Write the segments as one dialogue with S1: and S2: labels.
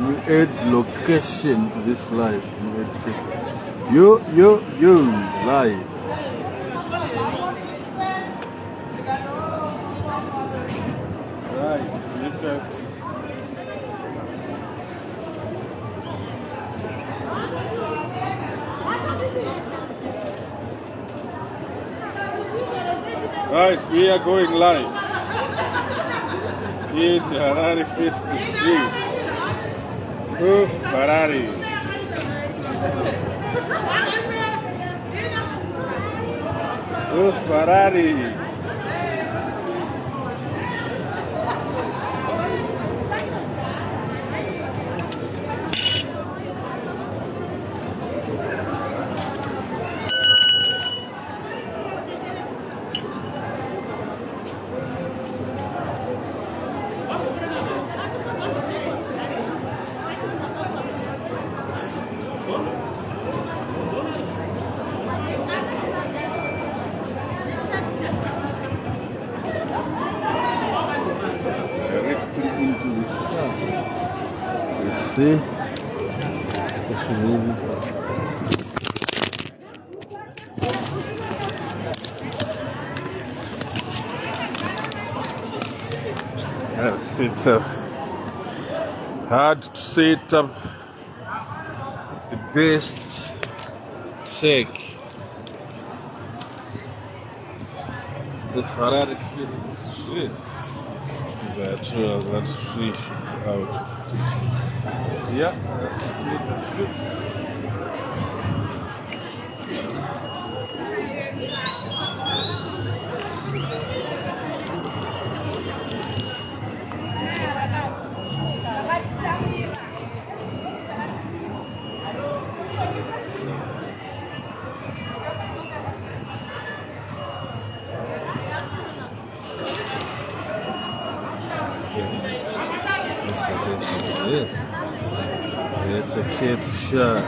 S1: we add location to this live. We add text. Yo, live.
S2: Right, yes, Right, we are going live in Harare Fest Street. Oof, Harare. Oof, Harare.
S1: Directly into this house. You see? Maybe. Set up. Hard to set up the best tech. The Harare Fest Street. That's fish out. Yeah, it's a Cape Shot.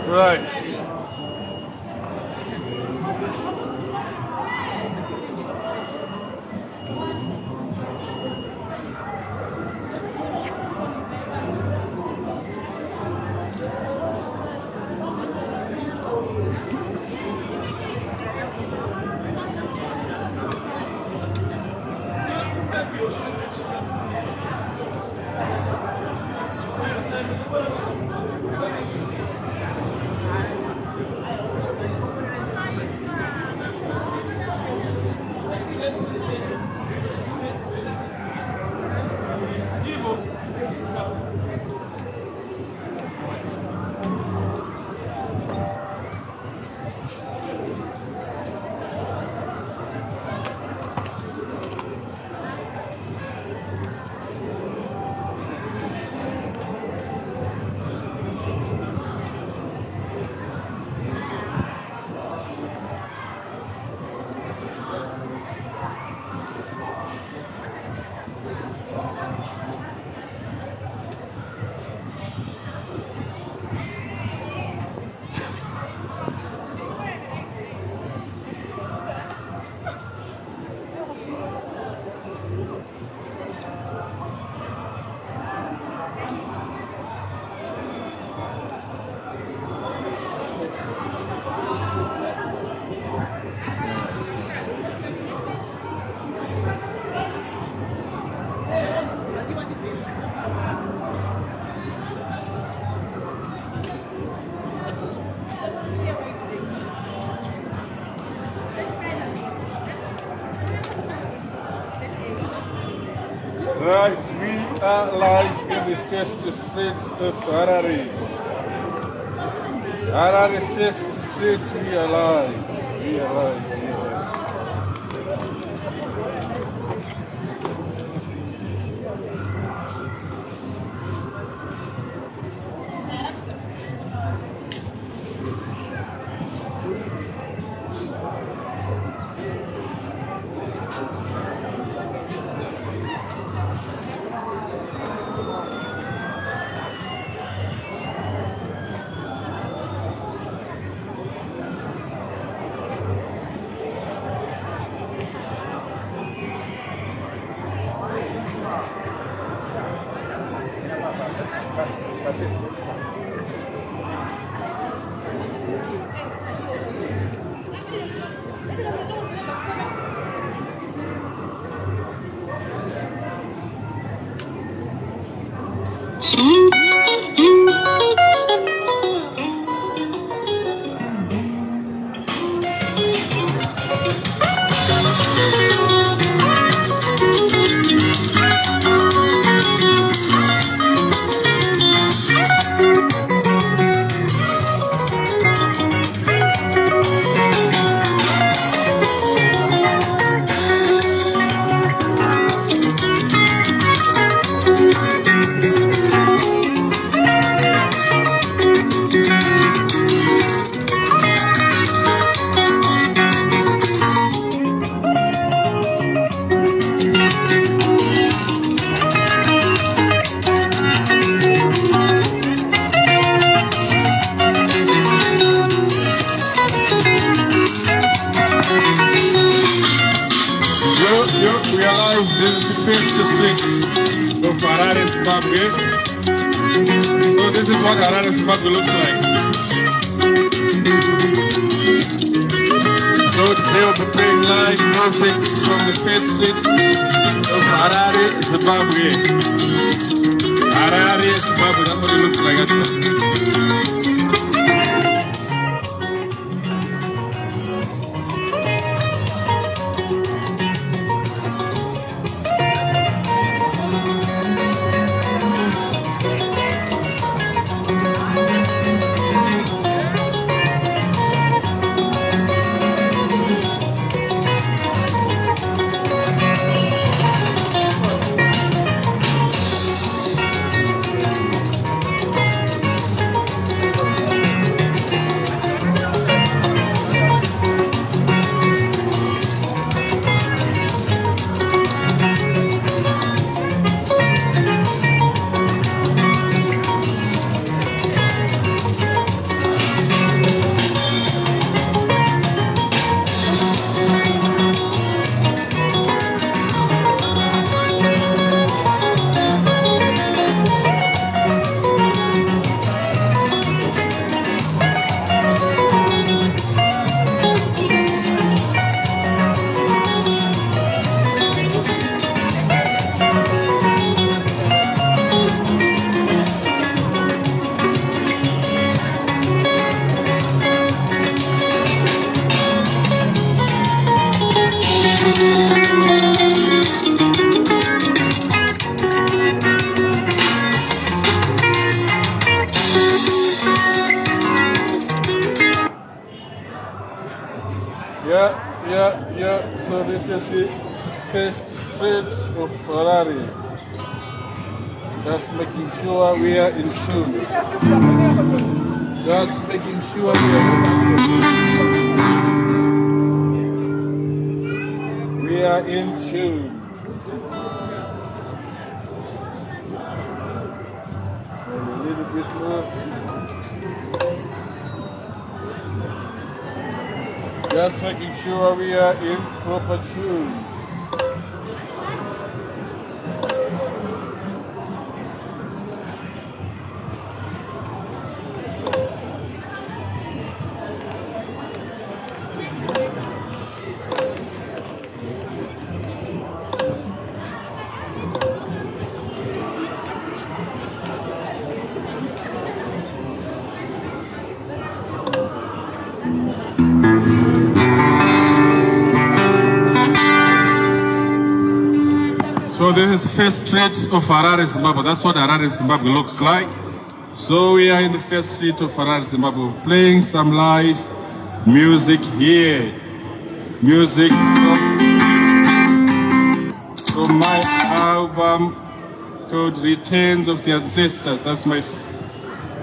S1: Right. Right, we are live in the first street of Harare. Harare first street, we are live. We are live. We are live.
S2: You realize this is the first district of Harare, Zimbabwe. So this is what Harare, Zimbabwe looks like. So today we'll be playing live music from the first street of Harare, Zimbabwe. Harare, Zimbabwe, that's what it looks like actually. Yeah. So this is the first street of Harare. Just making sure we are in tune. Just making sure we are in tune. And a little bit more. Just making sure we are in proper tune. So this is the first street of Harare, Zimbabwe. That's what Harare, Zimbabwe looks like. So we are in the first street of Harare, Zimbabwe, playing some live music here. Music from my album called Returns of the Ancestors. That's my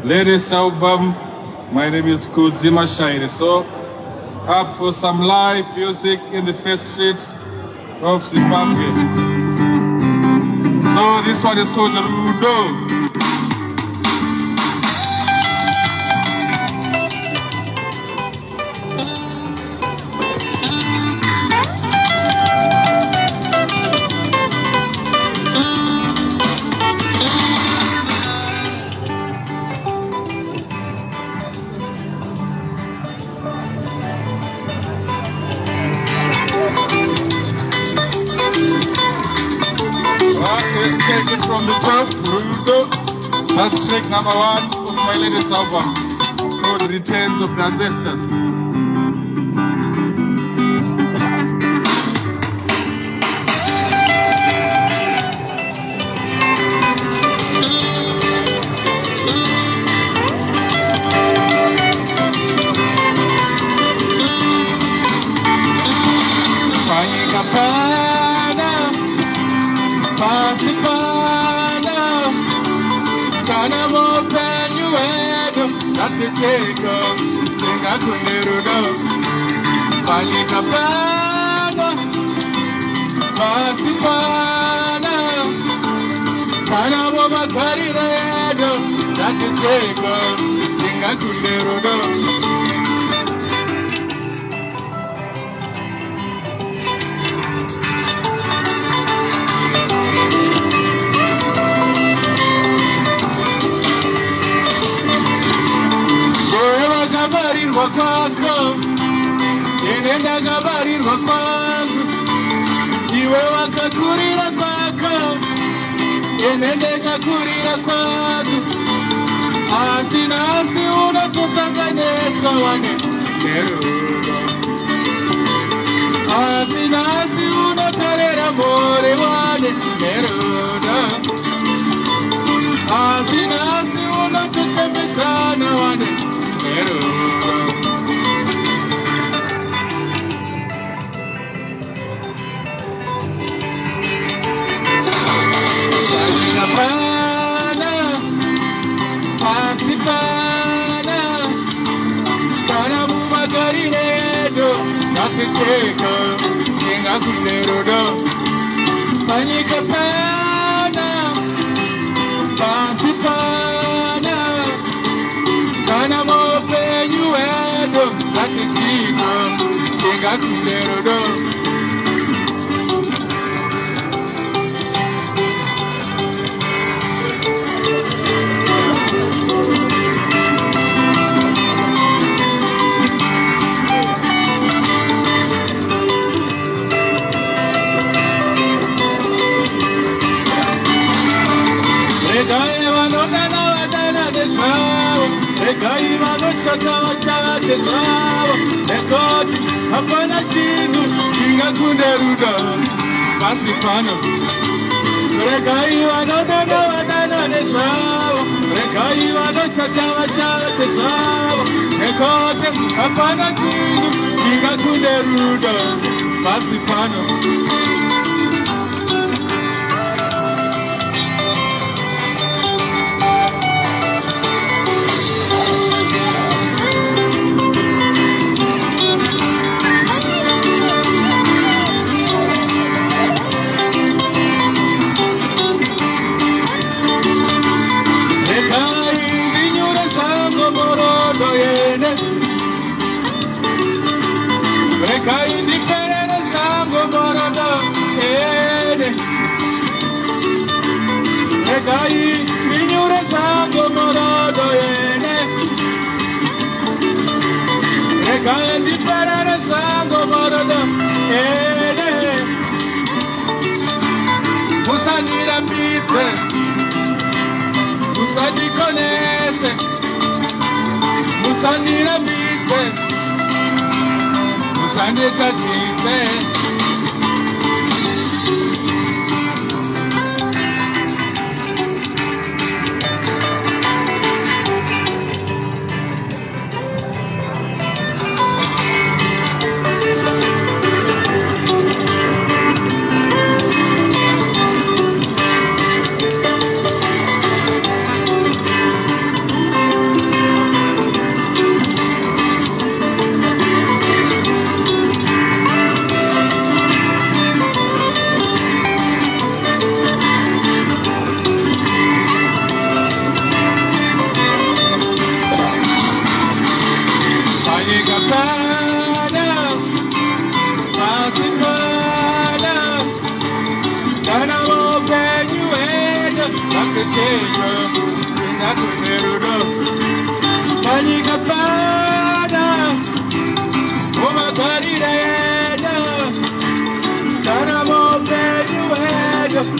S2: latest album. My name is Kudzima Shaire. So up for some live music in the first street of Zimbabwe. So this one is called the Rudo. take it from the top. Rudo. That's track number 1 of my latest album called Returns of the Ancestors.
S3: Natiteko, tinga kunderudo, panikapana, pasipana, kana boba karira yedo, natiteko, tinga kunderudo. Kwako enenda gabarirwa kwako iwe wakakurira kwako enende gakurira kwako asi unatosanganiswa wane nerudo asi unotarera more wane nerudo asi unototembezana wane nerudo. Natiteko, tinga kunderudo, panikapana, pasipana, kana mopenyu edo, natiteko, tinga kunderudo. Nekoti hapana chinhu chingakunderudo pasipano. Regai vanodana vadana nezvavo, regai vanochata vachate zvavo. Nekoti hapana chinhu chingakunderudo pasipano. Regai minyure sango morodo ene. Regai di parare sango morodo ene. Musanira pite, musani konese, musanira pite, musani tatise.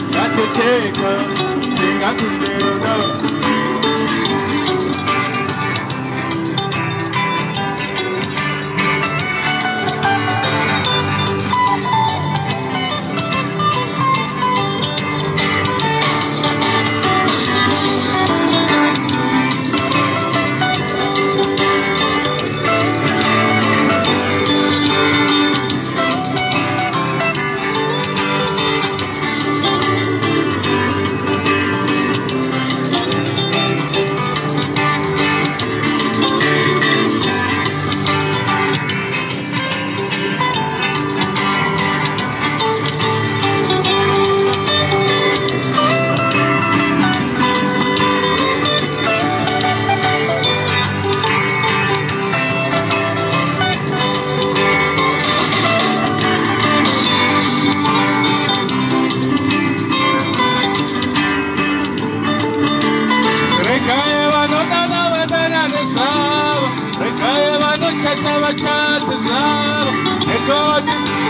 S2: ngatoteka ndingakunde rudo.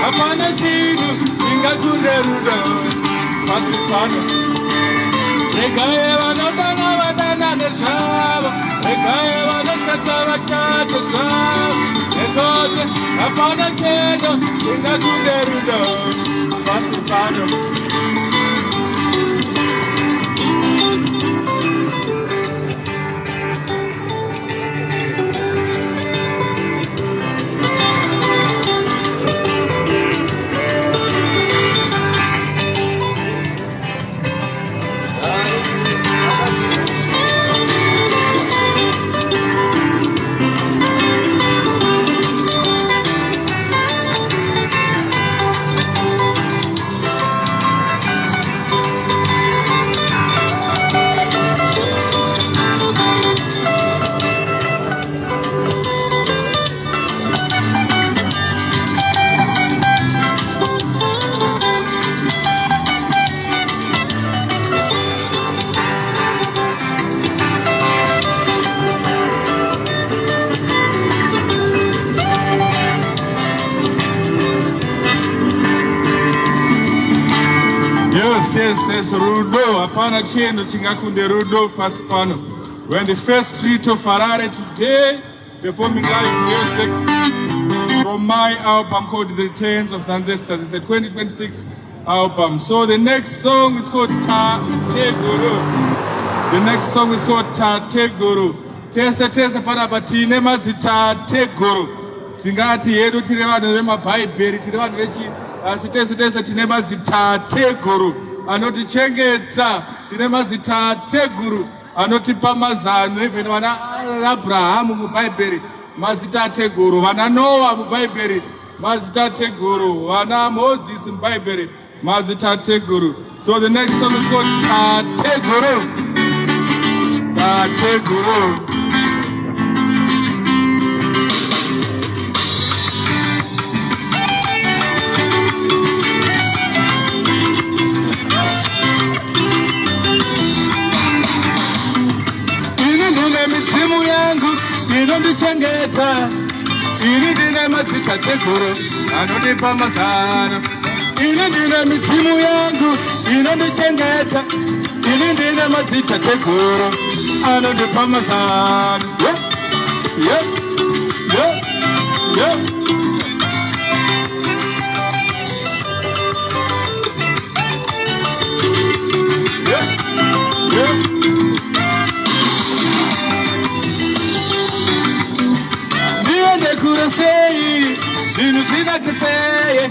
S2: Apana chinu ingakunde rudo pasipano. Regaye vanodana vadana nezvavo, regaye vanotsatsa vatsatsa zvavo. Nekoti apana chenu ingakunde rudo pasipano. Yes, rudo, apana chenu chingakunde rudo pasipano. We're in the first street of Harare today, performing live music from my album called The Returns of the Ancestors. It's a 2026 album. So the next song is called Tate Guru. The next song is called Tate Guru. Tese panapa tine mazita Tate Guru. Tingati yedu tine vanhu vemabhaibheri, tine vanhu vechi, asi tese tine mazita Tate Guru. Anotichengeta, tine mazita Tate Guru. Anotipa mazano, even vana Abrahamu mubhaibheri, mazita Tate Guru. Vana Noah mubhaibheri, mazita Tate Guru. Vana Moses mubhaibheri, mazita Tate Guru. So the next song is called Tate Guru. Tate Guru. Inondichengeta, ini ndine mazita Tate Guru, anondipa mazano. Ini ndine mizimu yangu, inondichengeta, ini ndine mazita Tate Guru, anondipa mazano. Yeah. Sei, dino china que sei,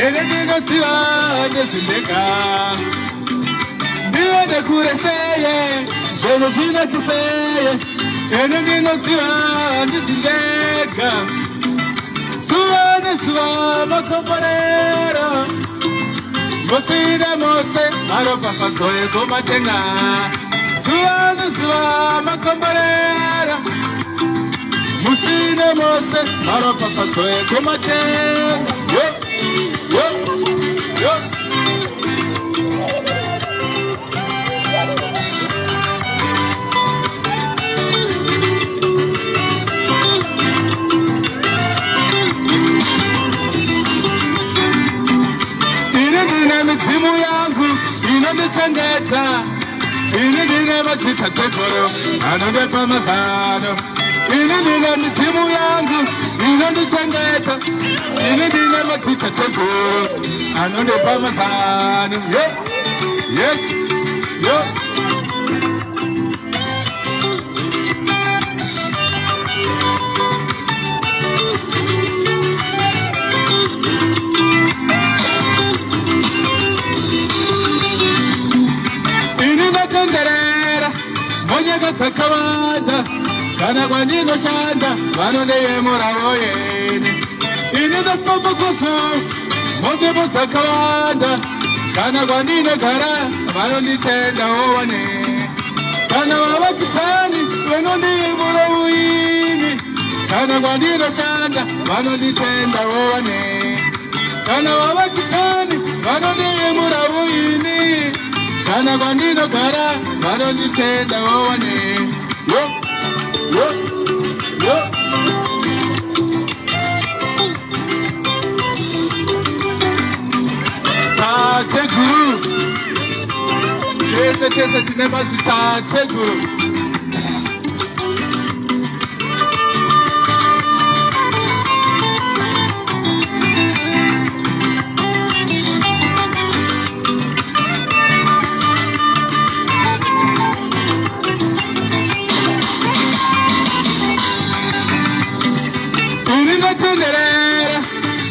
S2: ele dino se ande se nega. Dino cura sei, dino china que sei, ele dino se ande se nega. Sua macompanera, você da moça, maro papa soe como tenga. Sua macompanera. Musine mose, maro papa soe komate. Yo. Ine mizimu yangu,
S3: ndichengeta. Ini ndine madzitateguru anondipa mazano. Ini ndine mizimu yangu inondichengeta. Ini ndine madzitateguru anondipa mazano. Yes, yo. Monyeka dzakawanda kana kwandinoshanda vanondiyemura voyeni. Ini ndafamba kwazvo mumvembo dzakawanda kana kwandinogara vanonditendawo wane. Kana vavakidzani vanondiyemura voyeni kana kwandinoshanda vanonditendawo wane. Kana vavakidzani vanondiyemura voyeni kana kwandinogara vanonditendawo wane. Yo, yo, yo. Tateguru, tese tine mazita tateguru.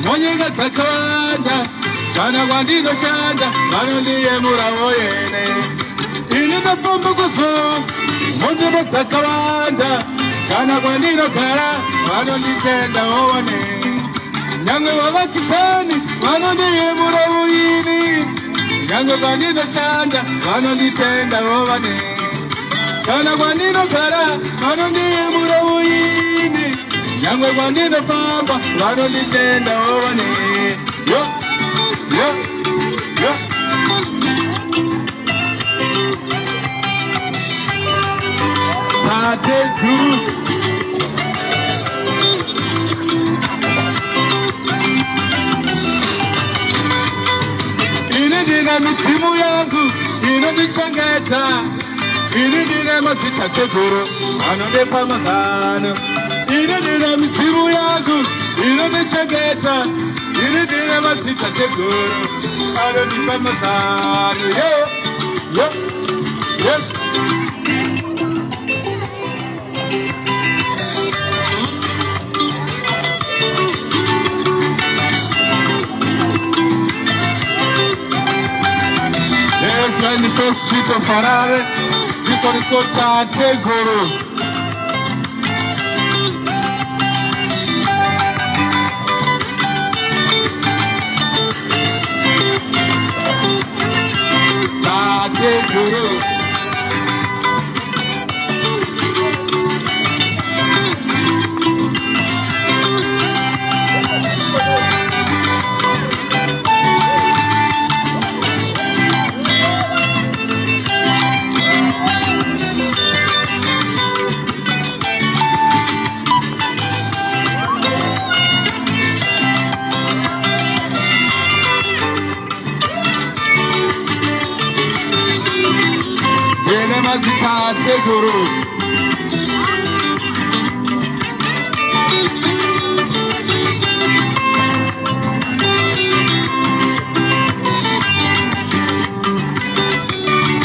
S3: Monyeka dzakawanda kana kwandinoshanda vanondiyemura voyene. Ini ndafamba kwazvo mumvembo dzakawanda kana kwandinogara vanonditendawo wane. Nyangwe vavakidzani vanondiyemura voyini nyangwe kwandinoshanda vanonditendawo wane. Kana kwandinogara vanondiyemura voyini nyangwe kwandinofamba vanonditendawo wane. Yo, yo, yo. Tateguru. Ini ndine mizimu yangu inondichengeta. Ini ndine madzitateguru anondipa mazano. Ini ndine mizimu yangu inondichengeta. Ini ndine madzitateguru anondipa mazano. Yo, yo, yes. Yes, we're in the first street of Harare. This one is called Tateguru. Tateguru. Tateguru.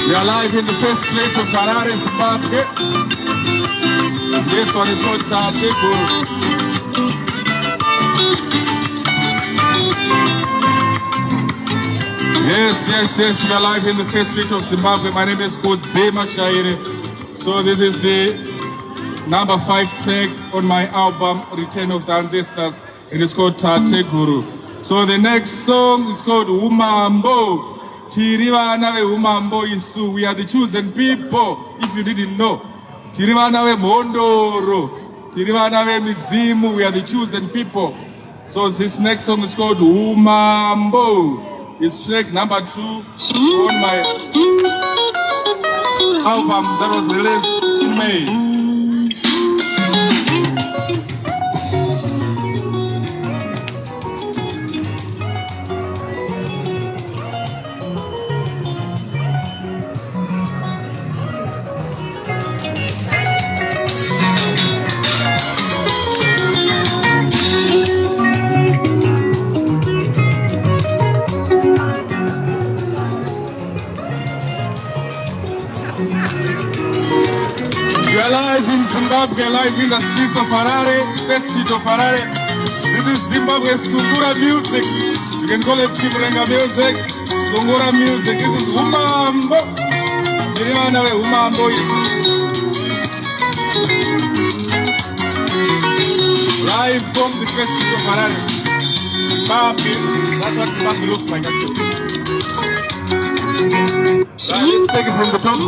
S3: We are live in the first street of Harare, Zimbabwe. This one is called Tateguru. Yes, we are live in the first street of Zimbabwe. My name is Kudzima Shaire. So this is the number 5 track on my album, Return of the Ancestors. It is called Tateguru. So the next song is called Umambo. Tiri vana veumambo isu. We are the chosen people, if you didn't know. Tiri vana vemhondoro. Tiri vana vemizimu. We are the chosen people. So this next song is called Umambo. It's track number 2 on my album that was released in May. We are live in Zimbabwe, live in the streets of Harare, first street of Harare. This is Zimbabwe Sungura music. You can call it Kimurenga music, Sungura music. This is Humambo. Humambo is live from the first street of Harare. Zimbabwe, that's what Zimbabwe looks like actually. Right, let's take it from the top.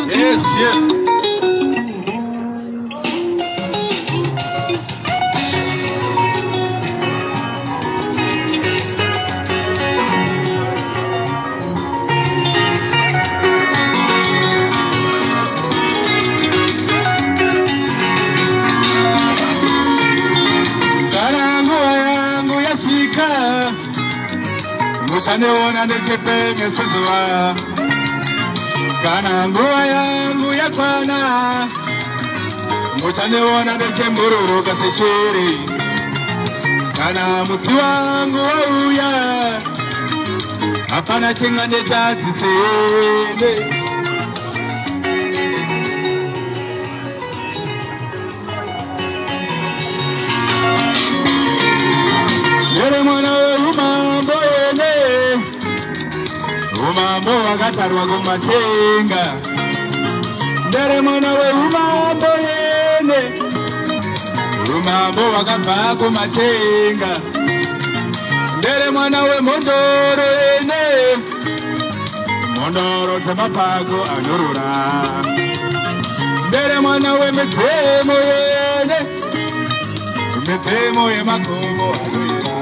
S3: Yes, yes. Muchaneona nechepenge sezuva kana nguva yangu yakwana muchaneona nechembururuka seshiri kana musi wangu wauya hapana chinganetadzisende yere mwana weumambo ene umambo wakatarwa kumatenga ndere mwana weumambo ene umambo wakabva kumatenga ndere mwana wemondoro ene mondoro dzemapako anorura ndere mwana wemedzemo ene medzemo yemakomo anorira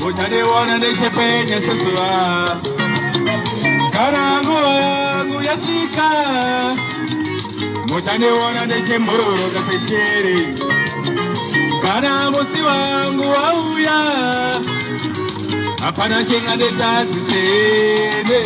S3: muchaneona nechepenya sezuva kana nguva yangu yasvika muchaneona nechembururuka seshiri kana musi wangu wauya hapana chinganetadzisende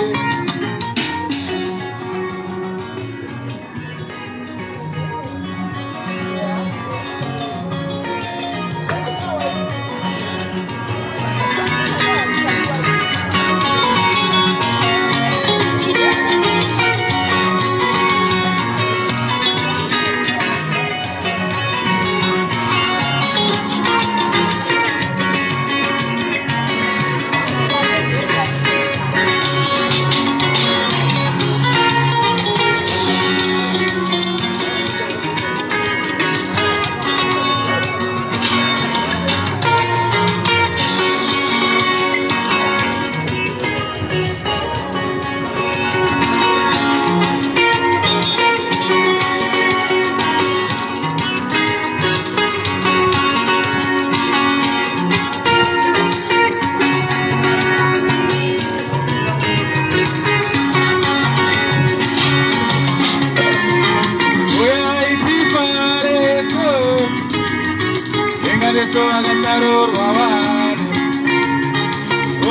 S3: Yesu akasarurwa vanhu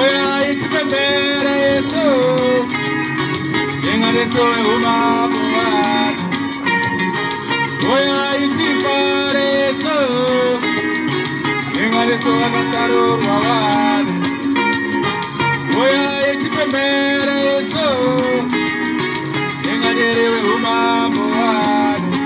S3: uya itipembere Yesu yengareso eumambo vanhu uya itipare Yesu yengareso akasarurwa vanhu uya itipembere Yesu yengarewe umambo vanhu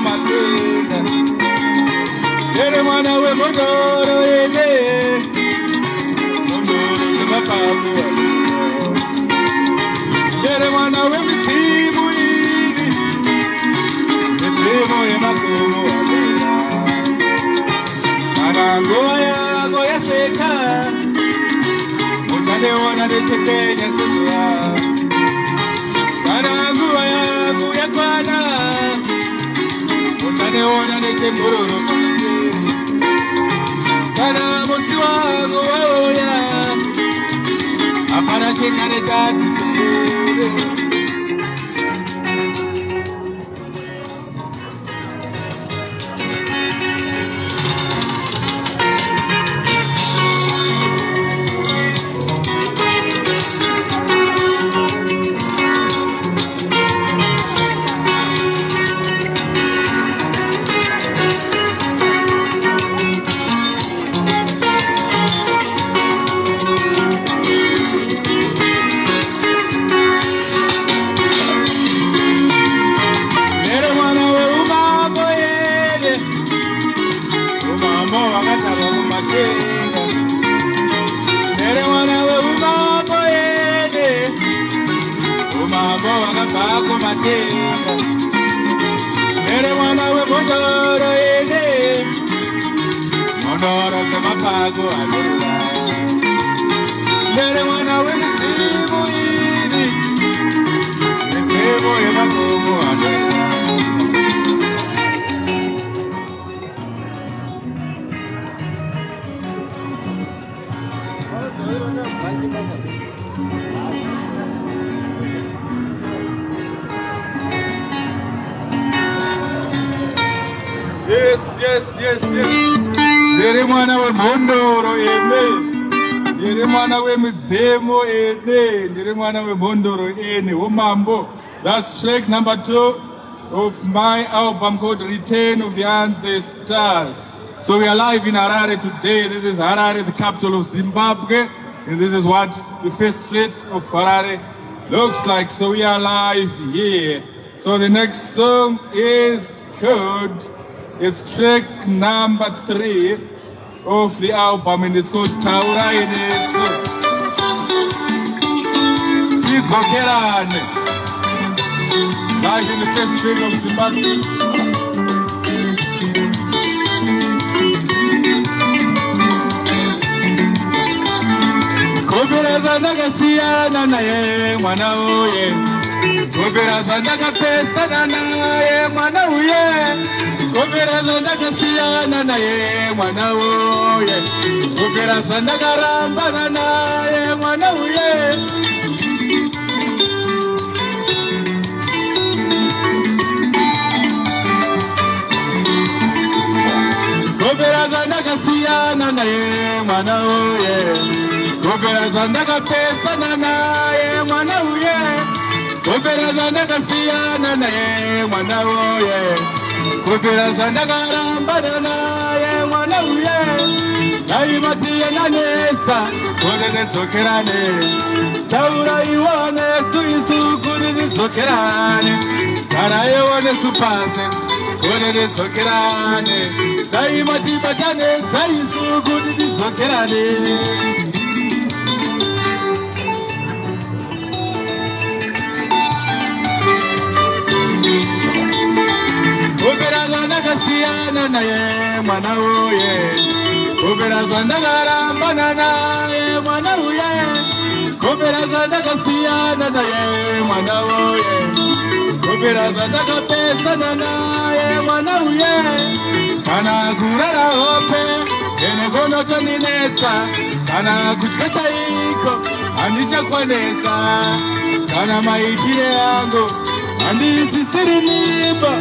S3: kumatenga. Yere mwana we mondoro ene, mondoro zemapago alera. Yere mwana we mizimu ini, mizimu yemakomo alera. Anangoa yago yasheka, mutane wana netekenya sura. Anangoa yago yakwana, mutane wana netembororo kanase. Kana musi wangu waoya, apana chekane tati sere. Mere mwana we mondoro ene, mondoro zemapago alera. Mere mwana we mizimu ini, mizimu yemakomo alera. Yes. Yere mwana we mondoro ene, yere mwana we mizimu ene, yere mwana we mondoro ene. Umambo. That's track number 2 of my album called Return of the Ancestors. So we are live in Harare today. This is Harare, the capital of Zimbabwe, and this is what the first street of Harare looks like. So we are live here. So the next song is called. It's track number 3 of the album, and it's called Taura Ineso. Izokerane. Live in the first street of Zimbabwe. Kobera zandaka siyana naye mwana uye. Kobera zandaka pesana naye mwana uye. Kobera zandaka siyana naye mwana uye. Kobera zandaka rambana naye mwana uye. Kobera zandaka siyana naye mwana uye. Kobera zandaka pesana naye mwana uye. Kobera zandaka siyana naye mwana uye. Kobera zandaka rambana naye mwana uye. Naimatiye nanesa kodene zokerane. Taura iwane suisu kudini zokerane. Karaye wane supase kodene zokerane. Naimati batane zaisu kudini zokerane. Kobera zandaka siyana naye mwana uye. Kobera zandaka rambana naye mwana uye. Kobera zandaka siyana naye mwana uye. Kobera zandaka pesana naye mwana uye. Kana kurara hope ene gono toninetsa. Kana kudya chaiko handichakwanisa. Kana maitire yangu handisisiri nimba.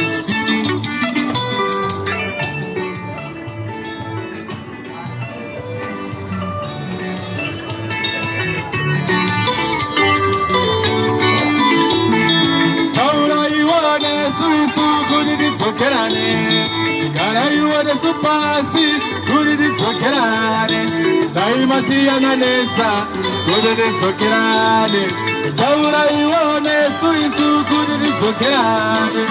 S3: Kana iwane supasi kudini zokerane. Naimatiya nanesa kudini zokerane. Taura iwane suisu kudini zokerane.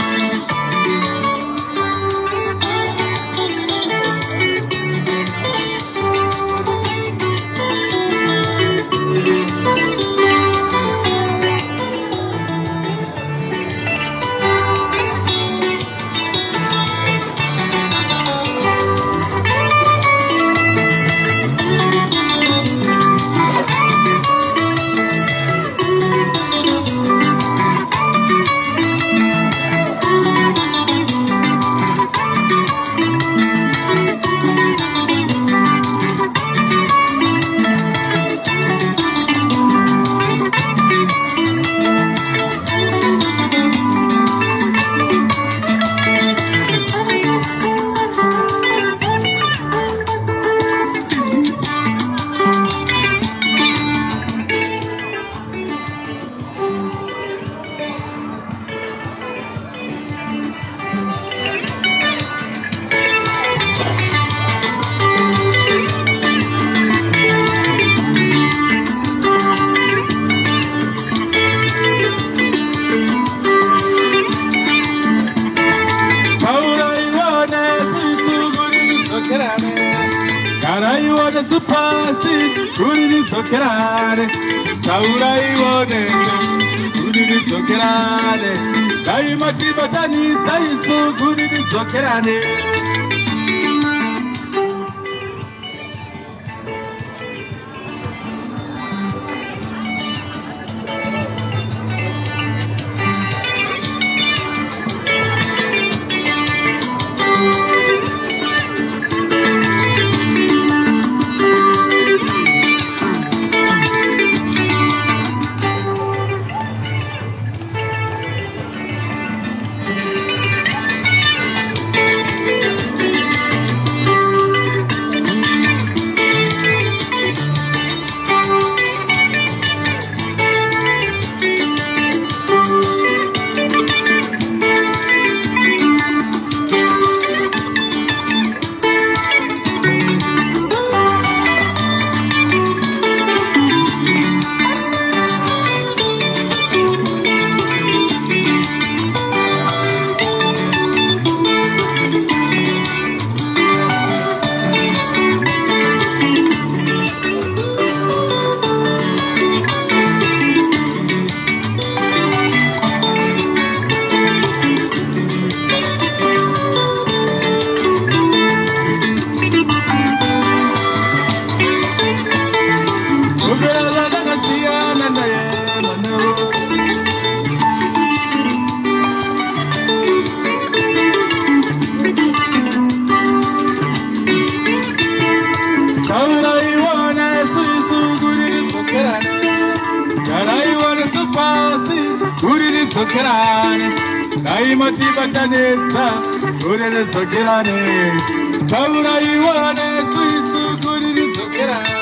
S3: nidzokerane. Garaione supasi, kuri nidzokerane. Tauraione, kuri nidzokerane. Daimachibatanisa isu, kuri nidzokerane. Sokerane, Naimati Batanesa, Gurine Sokerane, Taura Iwane, Suisu, Gurine Sokerane.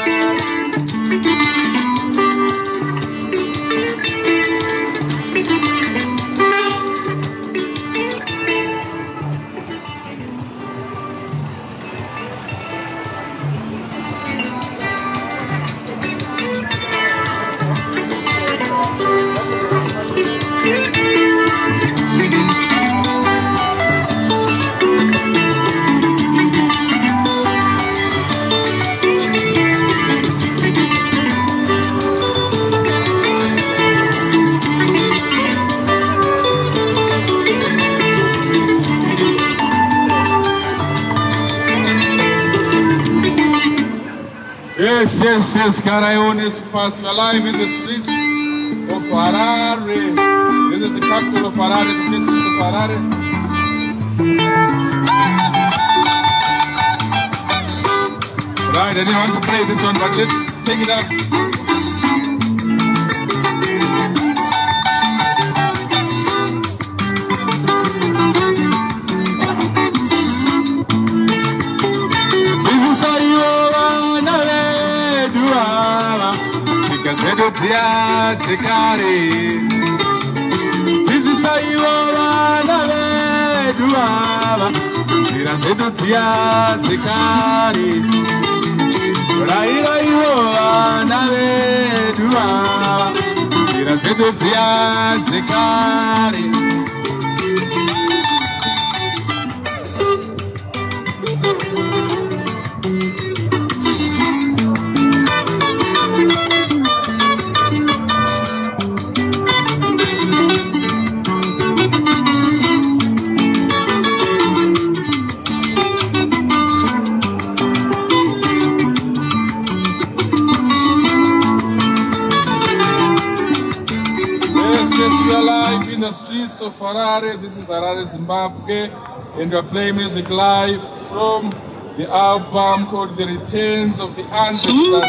S3: Yes, Garaione Supasi. We're alive in the streets of Harare. This is the capital of Harare, the district of Harare. Right, I didn't want to play this one, but let's take it up. Zia Tekari Zizi Saiwa Nave Duava Zira Zedu Zia Tekari Raira Iwa Nave Duava Zira Zedu Zia Tekari. We are live in the streets of Harare. This is Harare, Zimbabwe, and we are playing music live from the album called The Returns of the Ancestors,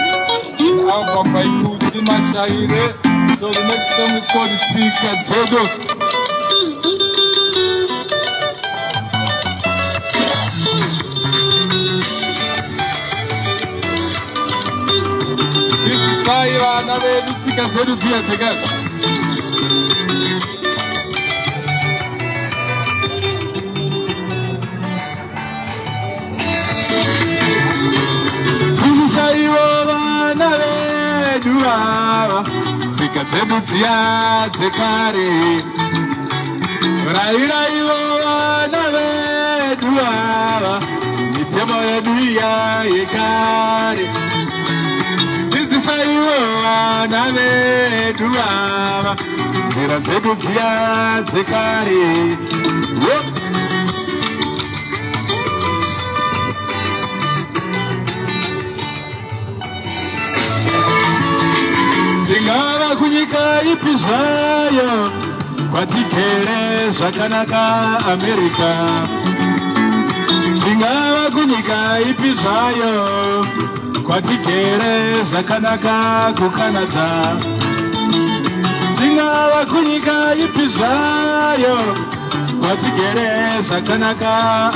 S3: an album by Kudzima Shaire. So the next song is called Tsika Dzodo. Tsika Navedu Tsika Dzodo Dzia Tsika. Zika zedu zia zekare Raira iwa nave duava Mitemo yedu ya yekare sisi saiwo wana vedu ava nzira dzedu dziya dzekare tingava kunyika ipi zvayo kwatigere zvakanaka America tingava kunyika ipi zvayo kwatigere zvakanaka kuCanada tingava kunyika ipi zvayo kwatigere zvakanaka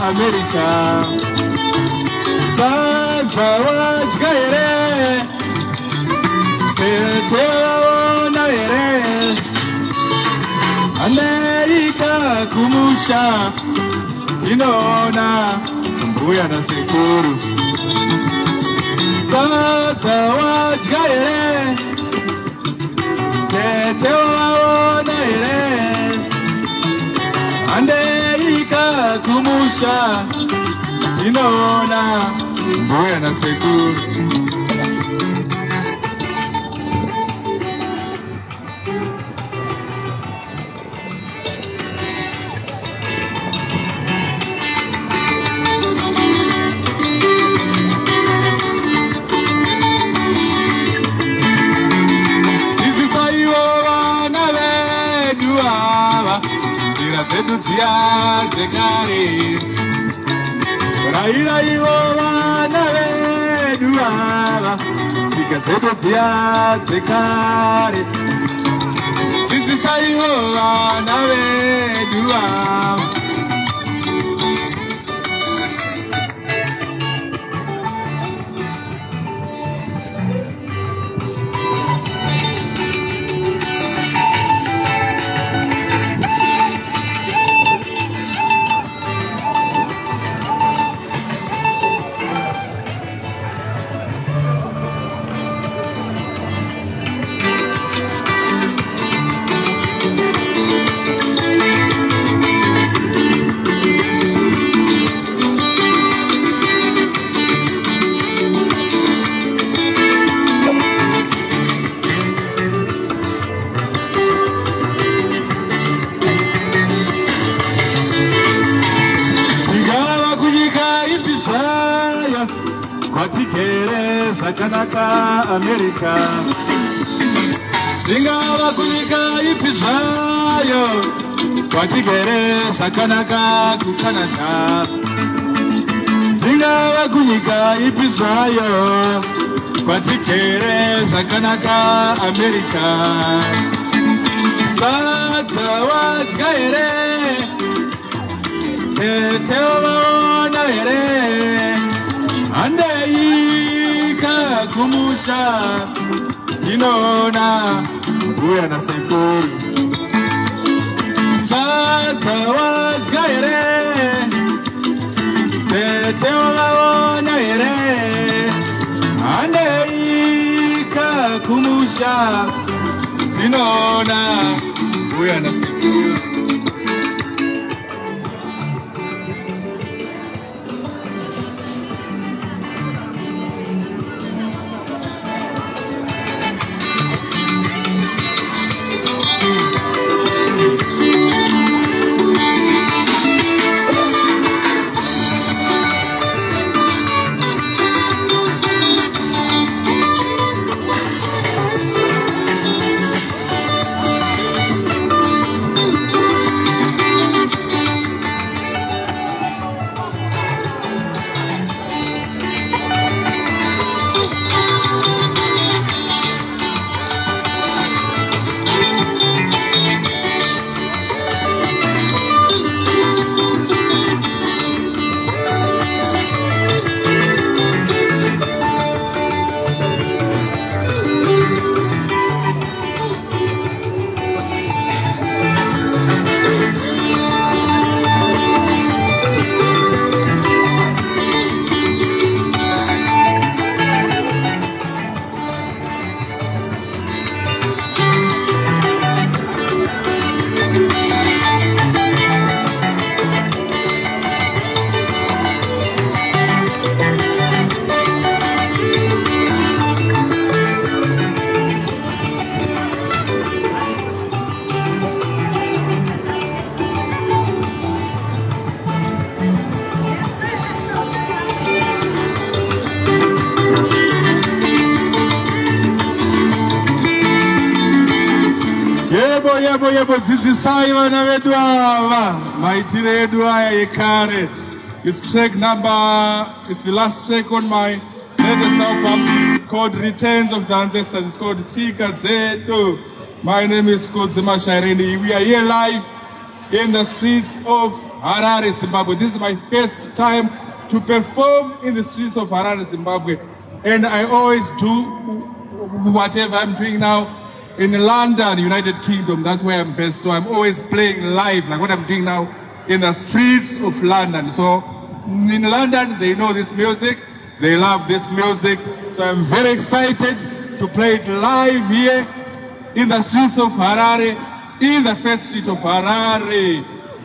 S3: America sadza wadya here tete waona here America kumusha tinoona mbuya na sekuru sadza wadya here tete waona here America kumusha tinoona mbuya na sekuru zedu dziya dzekare rairaiwo vana vedu ava tsika dzedu dziya dzekare dzidzisaiwo vana vedu ava kwatigere zvakanaka America tingava kunyika ipi zvayo kwatigere zvakanaka kuCanada tingava kunyika ipi zvayo kwatigere zvakanaka America sadza wadya here tete waona here America kumusha tinoona mbuya na sekuru sadza wadya here tete waona here America kumusha tinoona mbuya na sekuru
S2: yebo dzidzisai vana vedu ava maitire edu aya yekare. It's the last track on my latest album called Returns of the Ancestors. It's called Tsika Dzedu. My name is Zima Shaire. We are here live in the streets of Harare, Zimbabwe. This is my first time to perform in the streets of Harare, Zimbabwe. And I always do whatever I'm doing now in London, United Kingdom. That's where I'm best. So I'm always playing live, like what I'm doing now in the streets of London. So in London, they know this music. They love this music. So I'm very excited to play it live here in the streets of Harare, in the first street of Harare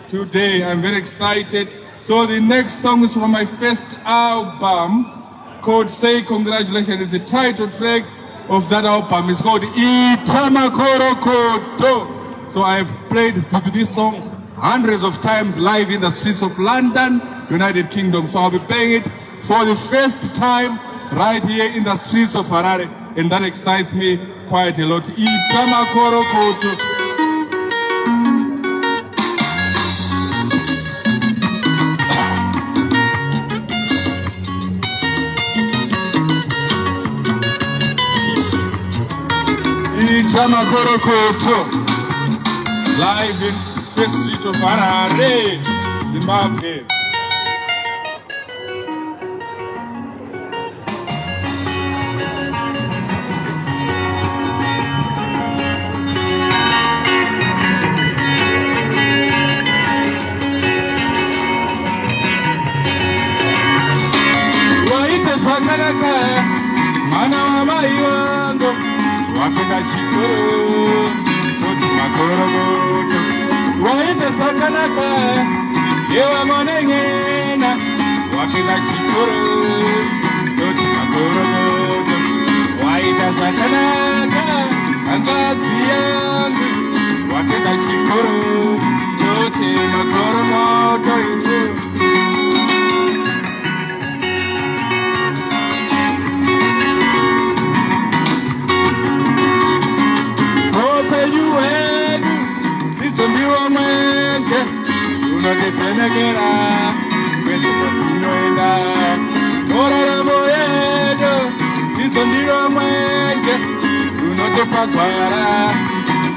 S2: today. I'm very excited. So the next song is from my first album called Say Congratulations. It's the title track of that album. It's called Itamakorokoto. So I've played this song hundreds of times live in the streets of London, United Kingdom. So I'll be playing it for the first time right here in the streets of Harare. And that excites me quite a lot. Itamakorokoto. Itamakorokoto. Live in the street of Harare, Zimbabwe. Waite zvakanaka mwana wamai vangu wapinda chikoro kuti makorokoto. Waite zvakanaka yewa monengena wapinda chikoro kuti makorokoto. Waite zvakanaka hangadzi yangu wapinda chikoro kuti makorokoto isu. Ndiwo mwenje unotevhenekera kwese kwatinoenda. Moraramo yedu siso ndiwo mwenje unotopagwara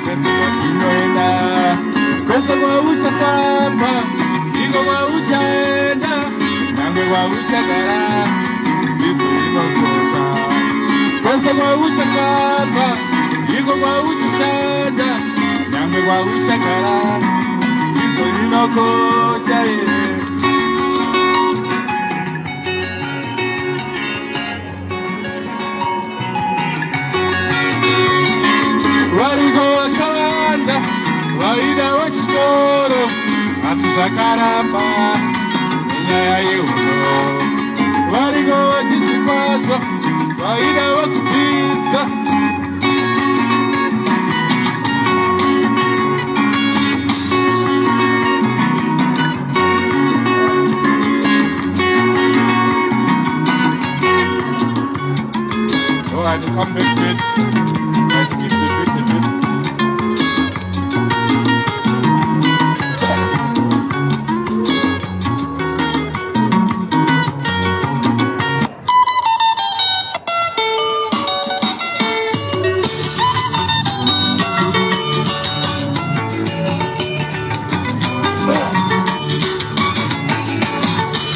S2: kwese kwatinoenda. Kwese kwauchafamba ndiko kwauchaenda, nyangwe kwauchagara siso inokosha. Kwese kwauchafamba ndiko kwauchashanda, nyangwe kwauchagara siso inokosha. Variko vakawanda vaida vechikoro asi zvakaramba nenyaya yeuno. Variko vazhinji kwazvo vaida vekudzidza I had to come back to it. I skip the bit a bit.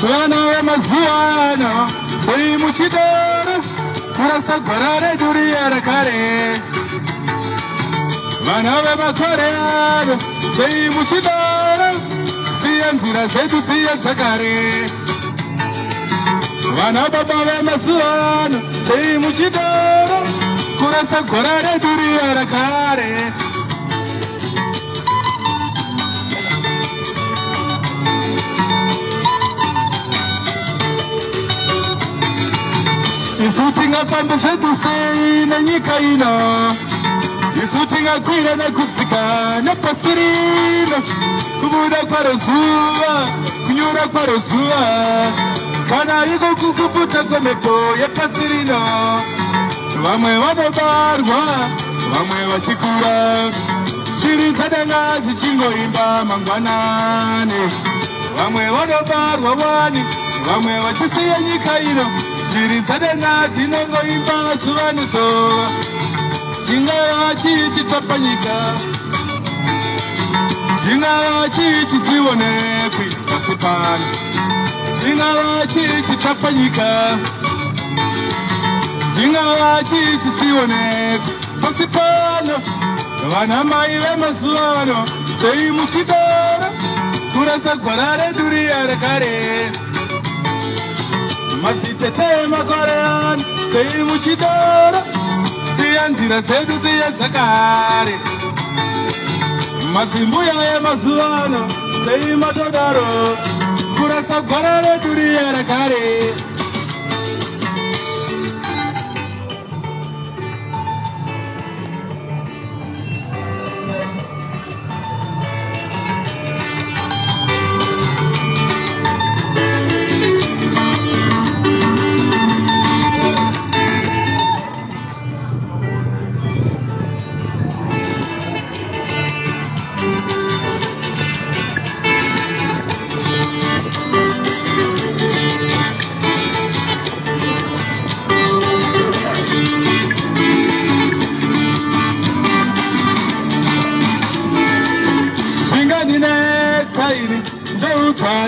S2: Vana vemazuva ano sei muchidoro kurasa gwara redu riya rekare. Vana vemakore ano sei muchidoro siya nzira dzedu dziya dzakare. Vana baba vemazuva ano sei muchidoro kurasa gwara redu riya rekare. Isu tingafamba zvedu sei nenyika ino, isu tingakwira nekudzika nepasi rino. Kubuda kwaro zuva, kunyura kwaro zuva, kana iko kukuputa kwemhepo yepasi rino. Vamwe vanobarwa, vamwe vachikura,
S3: shiri dzadenga dzichingoimba mangwanani. Vamwe vanobarwa wani, vamwe vachisiya nyika ino. Shiri dzadenga dzinongoimba zuva nezuva. Chingava chii chitapa nyika, chingava chii chisionekwi pasi pano. Chingava chii chitapa nyika, chingava chii chisionekwi pasi pano. Vana mai vemazuva ano sei muchidora kurasa gwara redu riya rekare. Madzitete makore ano sei muchidora siya nzira dzedu dziya dzakare. Madzimbuya emazuva ano sei matodaro kurasa gwara redu riya rekare.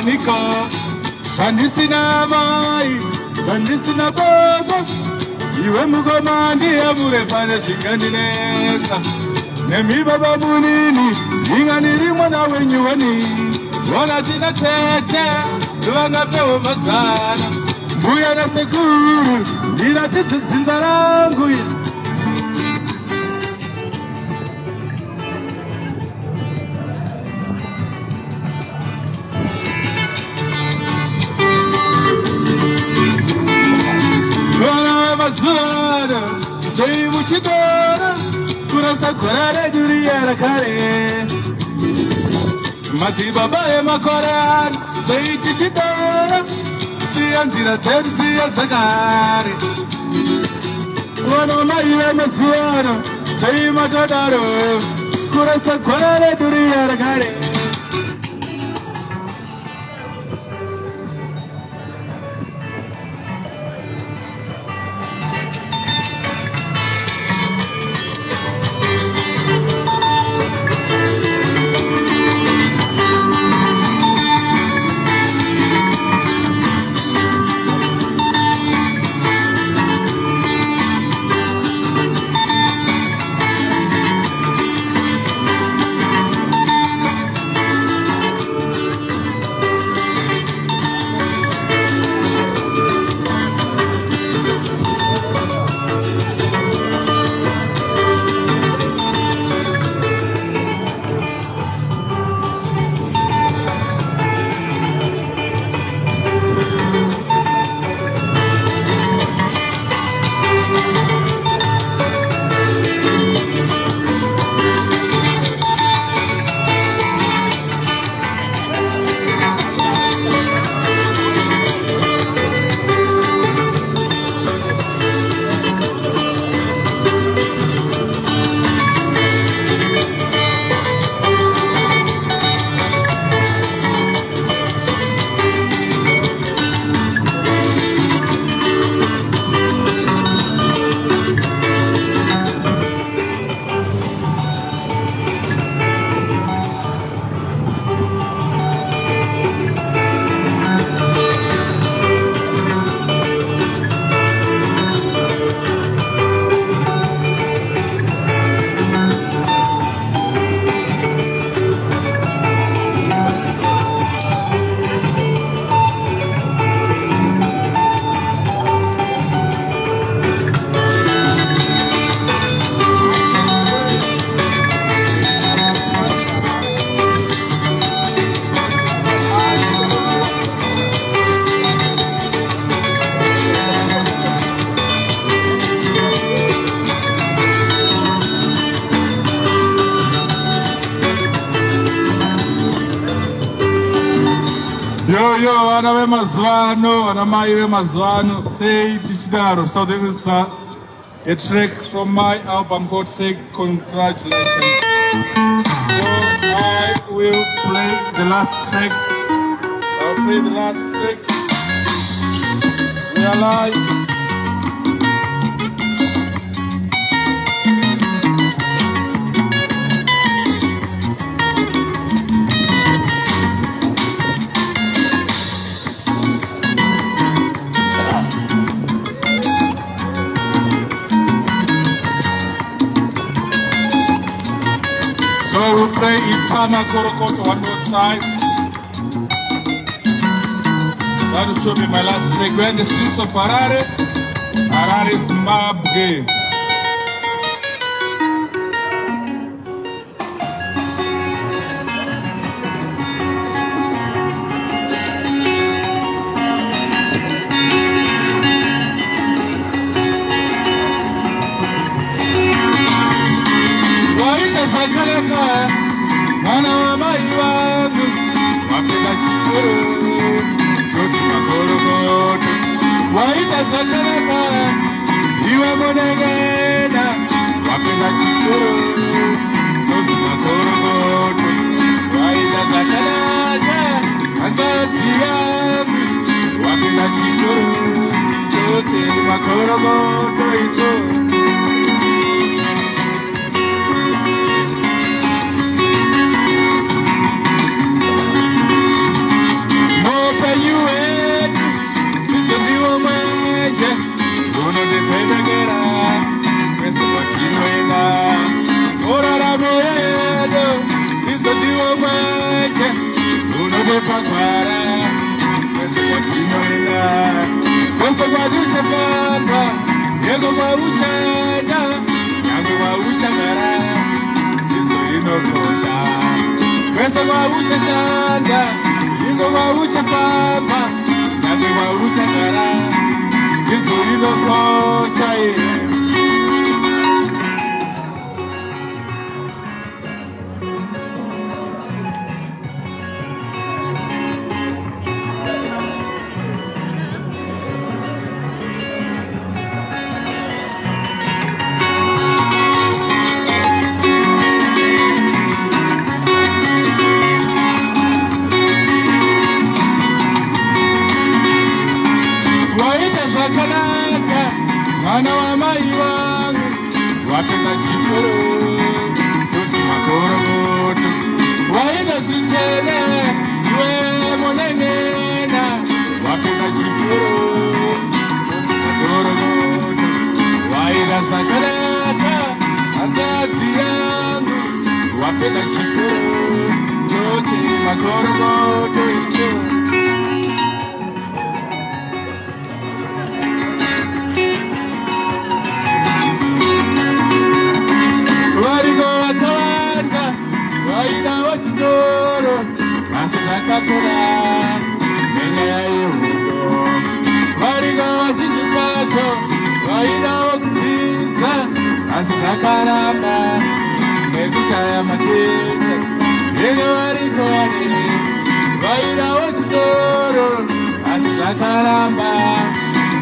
S3: Niko, Shandisina mai, Shandisina baba, iwe mugoma ndiye mure pane chingandinesa. Nemi baba munini, ingani mwana wenyu wani. Wana china tete, tuanga pewo mazana. Mbuya na sekuru, ndira tete zinzarangu. Sei muchidora kurasa gwara redu riya rekare. Madzibaba emakore ano sei tichidora siya nzira dzedu dziya dzakare. Vana mai vemazuva ano sei matodaro kurasa gwara redu riya rekare. Yo, vana vemazuano, vana mai vemazuano, sei tichidaro. So this is a track from my album called Say Congratulations.
S2: I will play the last track. I'll play the last track. We are live. So we'll play Itana Korokoto one more time. That will show me my last track. We're in the streets of Harare, Zimbabwe. Mwana wa mai wangu wapenda chikuru toti makorogoto waita shakaraka iwe monegena wapenda chikuru toti makorogoto waita shakaraka angazi yangu wapenda chikuru toti makorogoto ito. Mwana wa mai wangu wapenda chikuru toti makorogoto waida sichele iwe monenena wapenda chikuru toti makorogoto waida sakaraka angazi yangu wapenda chikuru toti makorogoto ito. Sakura, menya yudo, mariga washishikaso, waida wakutinza, asisakaramba, mekusaya matisha, menya warikone, waida washikoro, asisakaramba,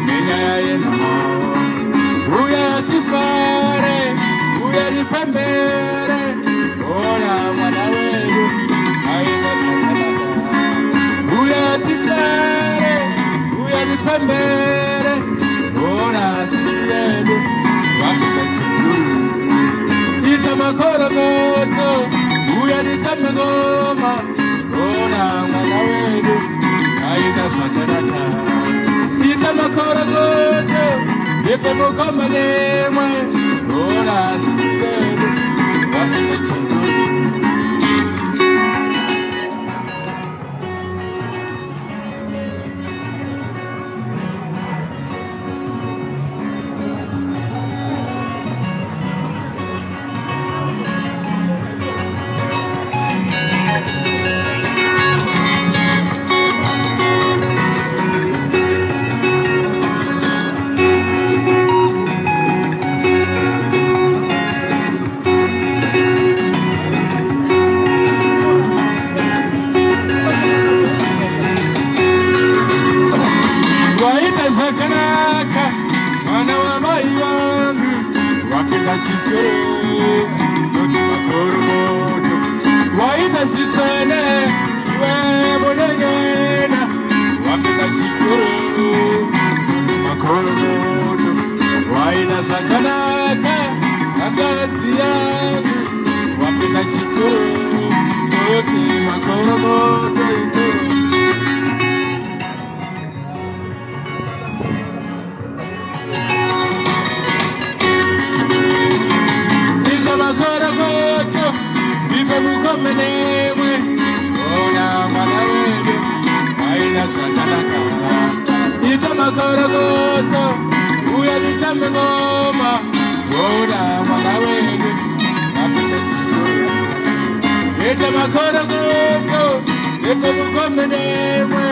S2: menya yeno, uya tifare, uya nipembere, ora mwana wedu, aida pembere, ora sisiyedu, wapenda chikuru. Ita makorogoto, uya nitame ngoma, ora mwana wedu, aida shakaraka. Ita makorogoto, ipe mukoma nemwe, ora sisiyedu, wapenda chikuru. Chikuru, toti makorogoto shitsene webonegena wapita chikuru makoromoto waina zvakanaka akadzi yangu wapita chikuru oti makoromoto iso. Makorokoto vipe mukomenewe ona mwana wewe aina zvakanaka ita makorokoto uya nitambe ngoma ona mwana wewe apinde chikoro ita makorokoto vipe mukomenewe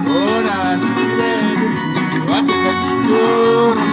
S2: ona sisi wewe apinde chikoro.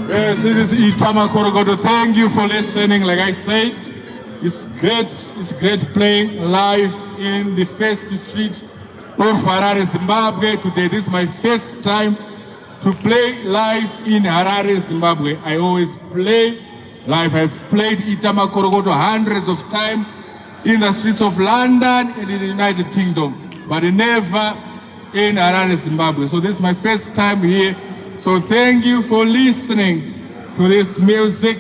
S2: Yes, this is Itama Korogodo. Thank you for listening. Like I said, it's great playing live in the first street of Harare, Zimbabwe today. This is my first time to play live in Harare, Zimbabwe. I always play live. I've played Itama Korogodo hundreds of times in the streets of London and in the United Kingdom, but never in Harare, Zimbabwe. So this is my first time here. So thank you for listening to this music.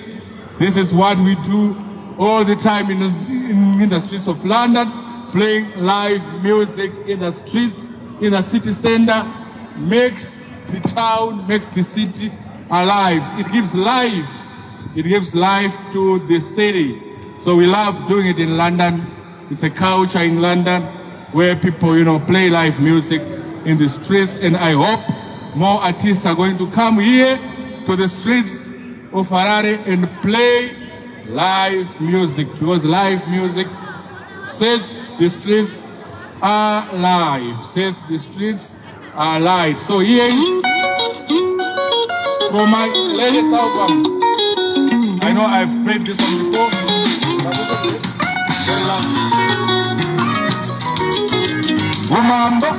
S2: This is what we do all the time in the streets of London, playing live music in the streets, in the city center, makes the town, makes the city alive. It gives life. It gives life to the city. So we love doing it in London. It's a culture in London where people, play live music in the streets, and I hope more artists are going to come here to the streets of Harare and play live music, because live music sets the streets alive, sets the streets alive. So here is from my latest album. I know I've played this one before, but this is very loud. Umambo.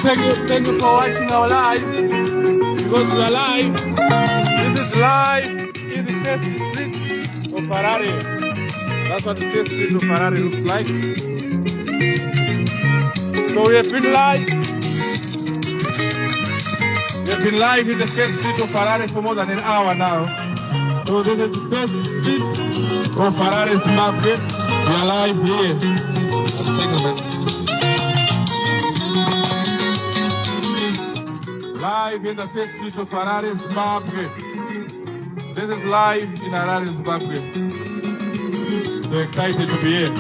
S2: Thank you for watching our live, because we are live. This is live in the first street of Harare. That's what the first street of Harare looks like. So we have been live. We have been live in the first street of Harare for more than an hour now. So this is the first street of Harare, Zimbabwe. We are live here. Let's take a minute. Live in the first street of Harare, Zimbabwe. This is live in Harare, Zimbabwe. So excited to be here.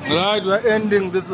S1: Right, we're ending this live.